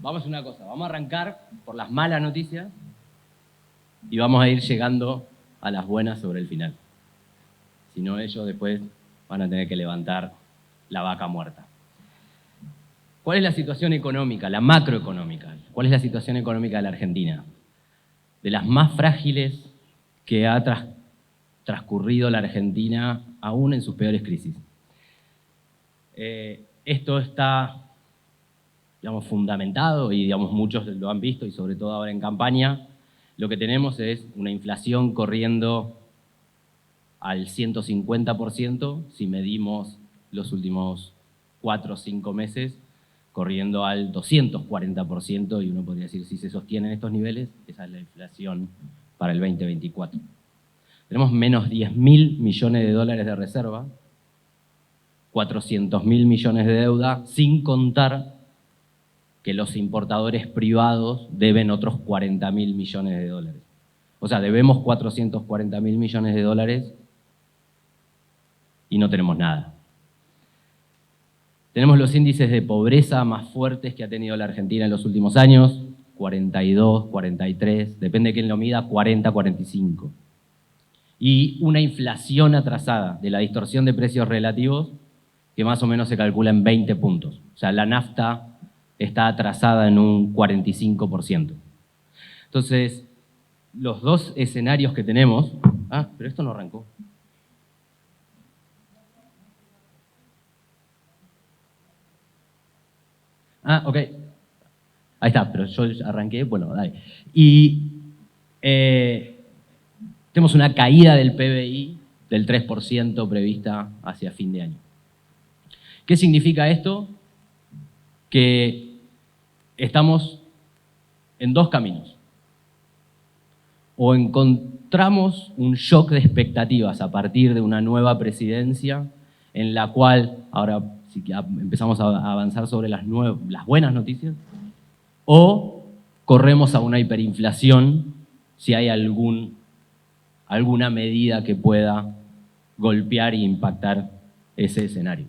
vamos a hacer una cosa, vamos a arrancar por las malas noticias y vamos a ir llegando a las buenas sobre el final. Si no, ellos después van a tener que levantar la vaca muerta. ¿Cuál es la situación económica, la macroeconómica? ¿Cuál es la situación económica de la Argentina? De las más frágiles que ha transcurrido la Argentina aún en sus peores crisis. Esto está, digamos, fundamentado y, digamos, muchos lo han visto y sobre todo ahora en campaña. Lo que tenemos es una inflación corriendo al 150% si medimos los últimos 4 o 5 meses, corriendo al 240%, y uno podría decir, si se sostienen estos niveles, esa es la inflación para el 2024. Tenemos menos 10.000 millones de dólares de reserva, 400.000 millones de deuda, sin contar que los importadores privados deben otros 40.000 millones de dólares. O sea, debemos 440.000 millones de dólares y no tenemos nada. Tenemos los índices de pobreza más fuertes que ha tenido la Argentina en los últimos años, 42, 43, depende de quién lo mida, 40, 45. Y una inflación atrasada de la distorsión de precios relativos que más o menos se calcula en 20 puntos. O sea, la nafta está atrasada en un 45%. Entonces, los dos escenarios que tenemos... Ah, pero esto no arrancó. Ah, ok. Ahí está, pero yo arranqué, bueno, dale. Y tenemos una caída del PBI del 3% prevista hacia fin de año. ¿Qué significa esto? Que estamos en dos caminos. O encontramos un shock de expectativas a partir de una nueva presidencia en la cual, ahora si empezamos a avanzar sobre las buenas noticias, o corremos a una hiperinflación si hay alguna medida que pueda golpear e impactar ese escenario.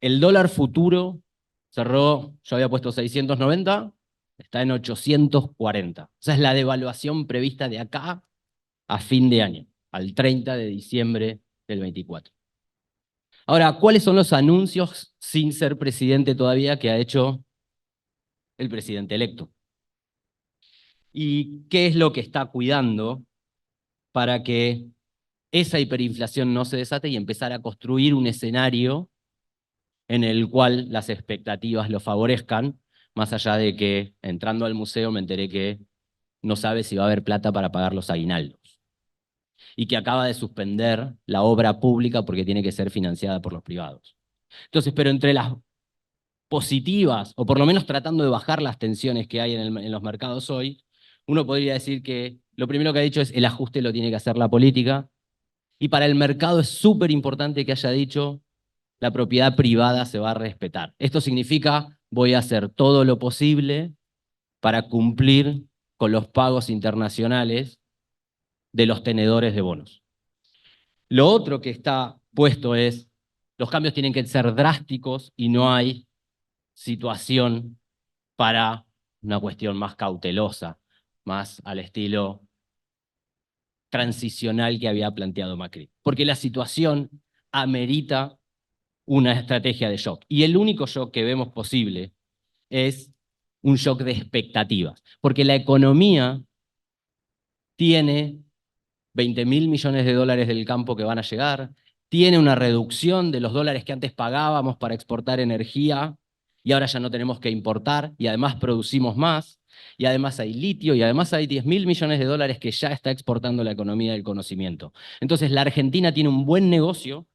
El dólar futuro cerró, yo había puesto 690, está en 840. Esa es la devaluación prevista de acá a fin de año, al 30 de diciembre del 24. Ahora, ¿cuáles son los anuncios sin ser presidente todavía que ha hecho el presidente electo? ¿Y qué es lo que está cuidando para que esa hiperinflación no se desate y empezar a construir un escenario en el cual las expectativas lo favorezcan, más allá de que entrando al museo me enteré que no sabe si va a haber plata para pagar los aguinaldos y que acaba de suspender la obra pública porque tiene que ser financiada por los privados? Entonces, pero entre las positivas, o por lo menos tratando de bajar las tensiones que hay en los mercados hoy, uno podría decir que lo primero que ha dicho es el ajuste lo tiene que hacer la política, y para el mercado es súper importante que haya dicho la propiedad privada se va a respetar. Esto significa voy a hacer todo lo posible para cumplir con los pagos internacionales de los tenedores de bonos. Lo otro que está puesto es los cambios tienen que ser drásticos y no hay situación para una cuestión más cautelosa, más al estilo transicional que había planteado Macri. Porque la situación amerita una estrategia de shock. Y el único shock que vemos posible es un shock de expectativas. Porque la economía tiene 20.000 millones de dólares del campo que van a llegar, tiene una reducción de los dólares que antes pagábamos para exportar energía y ahora ya no tenemos que importar y además producimos más, y además hay litio y además hay 10.000 millones de dólares que ya está exportando la economía del conocimiento. Entonces la Argentina tiene un buen negocio,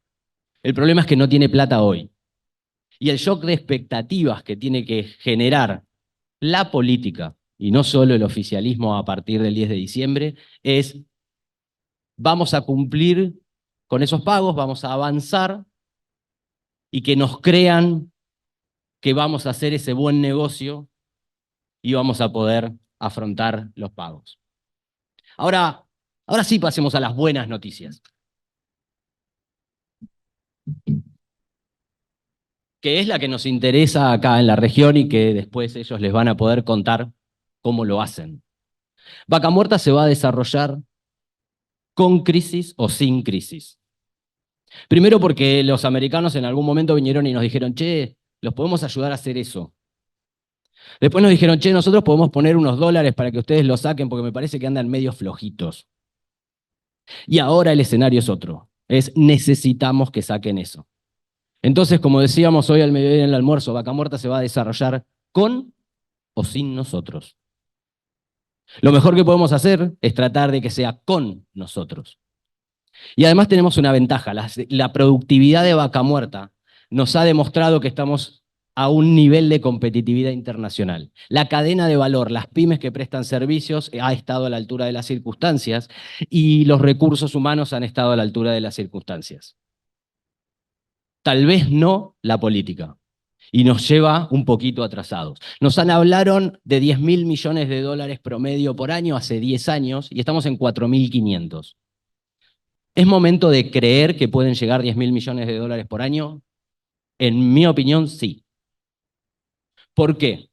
el problema es que no tiene plata hoy. Y el shock de expectativas que tiene que generar la política, y no solo el oficialismo a partir del 10 de diciembre, es vamos a cumplir con esos pagos, vamos a avanzar y que nos crean que vamos a hacer ese buen negocio y vamos a poder afrontar los pagos. Ahora sí pasemos a las buenas noticias. que es la que nos interesa acá en la región y que después ellos les van a poder contar cómo lo hacen. Vaca Muerta se va a desarrollar con crisis o sin crisis. Primero porque los americanos en algún momento vinieron y nos dijeron, che, los podemos ayudar a hacer eso. Después nos dijeron, che, nosotros podemos poner unos dólares para que ustedes lo saquen porque me parece que andan medio flojitos. Y ahora el escenario es otro. Es necesitamos que saquen eso. Entonces, como decíamos hoy al mediodía en el almuerzo, Vaca Muerta se va a desarrollar con o sin nosotros. Lo mejor que podemos hacer es tratar de que sea con nosotros. Y además tenemos una ventaja. La productividad de Vaca Muerta nos ha demostrado que estamos a un nivel de competitividad internacional. La cadena de valor, las pymes que prestan servicios, ha estado a la altura de las circunstancias y los recursos humanos han estado a la altura de las circunstancias. Tal vez no la política. Y nos lleva un poquito atrasados. Nos hablaron de 10.000 millones de dólares promedio por año hace 10 años y estamos en 4.500. ¿Es momento de creer que pueden llegar 10.000 millones de dólares por año? En mi opinión, sí. ¿Por qué?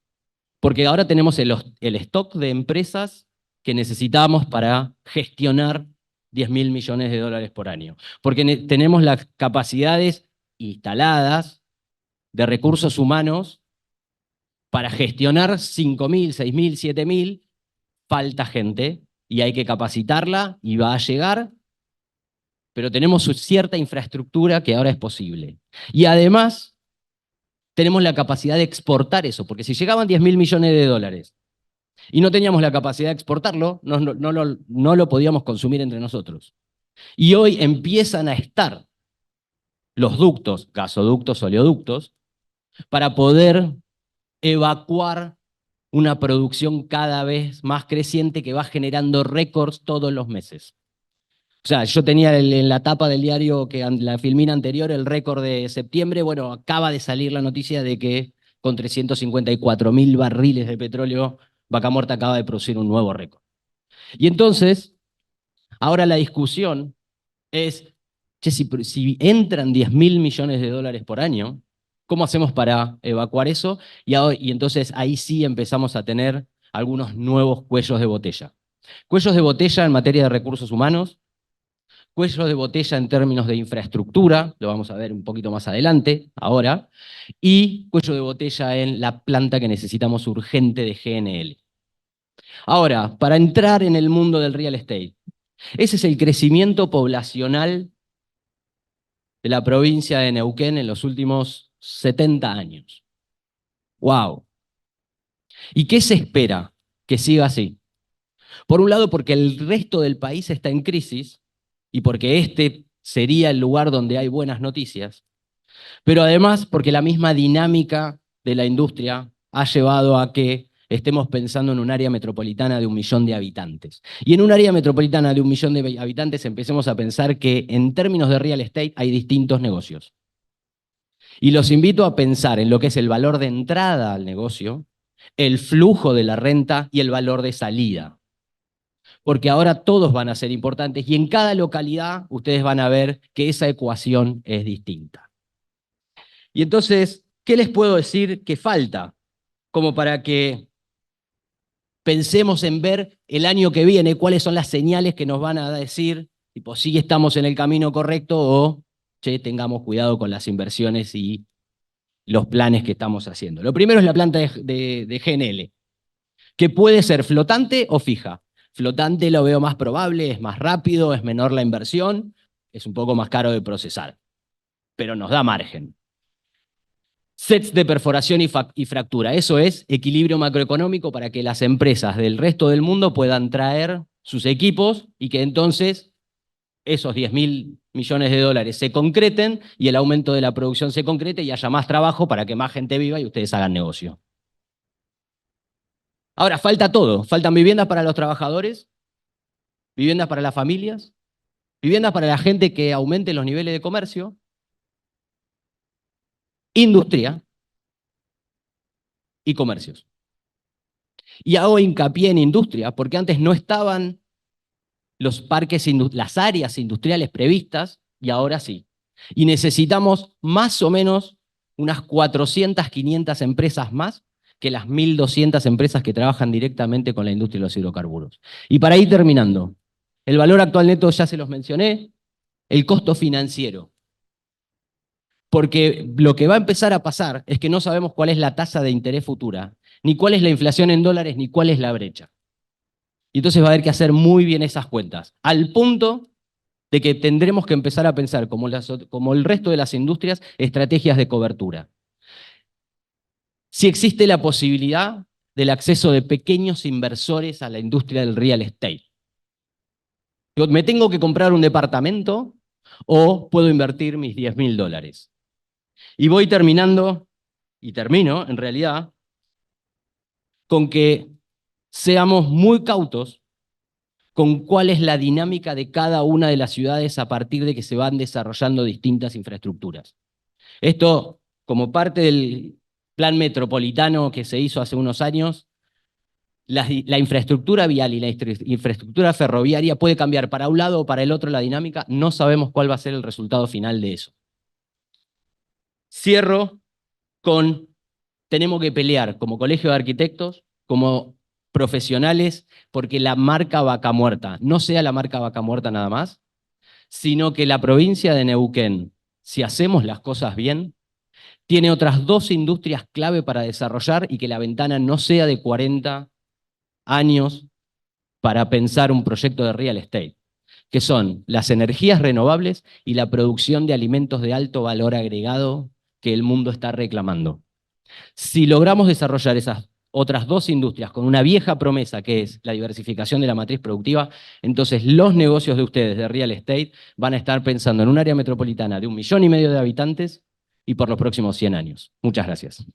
Porque ahora tenemos el stock de empresas que necesitamos para gestionar 10.000 millones de dólares por año. Porque tenemos las capacidades instaladas de recursos humanos para gestionar 5.000, 6.000, 7.000, falta gente y hay que capacitarla y va a llegar, pero tenemos cierta infraestructura que ahora es posible. Y además tenemos la capacidad de exportar eso, porque si llegaban 10.000 millones de dólares y no teníamos la capacidad de exportarlo, no lo podíamos consumir entre nosotros. Y hoy empiezan a estar los ductos, gasoductos, oleoductos, para poder evacuar una producción cada vez más creciente que va generando récords todos los meses. O sea, yo tenía en la tapa del diario, que la filmina anterior, el récord de septiembre. Bueno, acaba de salir la noticia de que con 354.000 barriles de petróleo, Vaca Muerta acaba de producir un nuevo récord. Y entonces, ahora la discusión es, che, si entran 10.000 millones de dólares por año, ¿cómo hacemos para evacuar eso? Y entonces ahí sí empezamos a tener algunos nuevos cuellos de botella. Cuellos de botella en materia de recursos humanos, cuellos de botella en términos de infraestructura, lo vamos a ver un poquito más adelante, ahora, y cuello de botella en la planta que necesitamos urgente de GNL. Ahora, para entrar en el mundo del real estate, ese es el crecimiento poblacional de la provincia de Neuquén en los últimos 70 años. ¡Wow! ¿Y qué se espera que siga así? Por un lado, porque el resto del país está en crisis y porque este sería el lugar donde hay buenas noticias, pero además porque la misma dinámica de la industria ha llevado a que estemos pensando en un área metropolitana de 1 millón de habitantes. Y en un área metropolitana de 1 millón de habitantes empecemos a pensar que en términos de real estate hay distintos negocios. Y los invito a pensar en lo que es el valor de entrada al negocio, el flujo de la renta y el valor de salida. Porque ahora todos van a ser importantes y en cada localidad ustedes van a ver que esa ecuación es distinta. Y entonces, ¿qué les puedo decir que falta? Como para que pensemos en ver el año que viene cuáles son las señales que nos van a decir, tipo, si estamos en el camino correcto o, che, tengamos cuidado con las inversiones y los planes que estamos haciendo. Lo primero es la planta de GNL, que puede ser flotante o fija. Flotante lo veo más probable, es más rápido, es menor la inversión, es un poco más caro de procesar, pero nos da margen. Sets de perforación y fractura, eso es equilibrio macroeconómico para que las empresas del resto del mundo puedan traer sus equipos y que entonces esos 10.000 millones de dólares se concreten y el aumento de la producción se concrete y haya más trabajo para que más gente viva y ustedes hagan negocio. Ahora, falta todo. Faltan viviendas para los trabajadores, viviendas para las familias, viviendas para la gente que aumente los niveles de comercio, industria y comercios. Y hago hincapié en industria porque antes no estaban los parques, las áreas industriales previstas y ahora sí. Y necesitamos más o menos unas 400, 500 empresas más que las 1.200 empresas que trabajan directamente con la industria de los hidrocarburos. Y para ir terminando, el valor actual neto ya se los mencioné, el costo financiero. Porque lo que va a empezar a pasar es que no sabemos cuál es la tasa de interés futura, ni cuál es la inflación en dólares, ni cuál es la brecha. Y entonces va a haber que hacer muy bien esas cuentas, al punto de que tendremos que empezar a pensar, como el resto de las industrias, estrategias de cobertura. Si existe la posibilidad del acceso de pequeños inversores a la industria del real estate. Yo, ¿me tengo que comprar un departamento o puedo invertir mis $10.000? Y voy terminando, y termino en realidad, con que seamos muy cautos con cuál es la dinámica de cada una de las ciudades a partir de que se van desarrollando distintas infraestructuras. Esto, como parte del plan metropolitano que se hizo hace unos años, la infraestructura vial y la infraestructura ferroviaria puede cambiar para un lado o para el otro la dinámica, no sabemos cuál va a ser el resultado final de eso. Cierro con, tenemos que pelear como colegio de arquitectos, como profesionales, porque la marca Vaca Muerta no sea la marca Vaca Muerta nada más, sino que la provincia de Neuquén, si hacemos las cosas bien, tiene otras 2 industrias clave para desarrollar y que la ventana no sea de 40 años para pensar un proyecto de real estate, que son las energías renovables y la producción de alimentos de alto valor agregado que el mundo está reclamando. Si logramos desarrollar esas otras 2 industrias con una vieja promesa que es la diversificación de la matriz productiva, entonces los negocios de ustedes de real estate van a estar pensando en un área metropolitana de 1,5 millones de habitantes y por los próximos 100 años. Muchas gracias.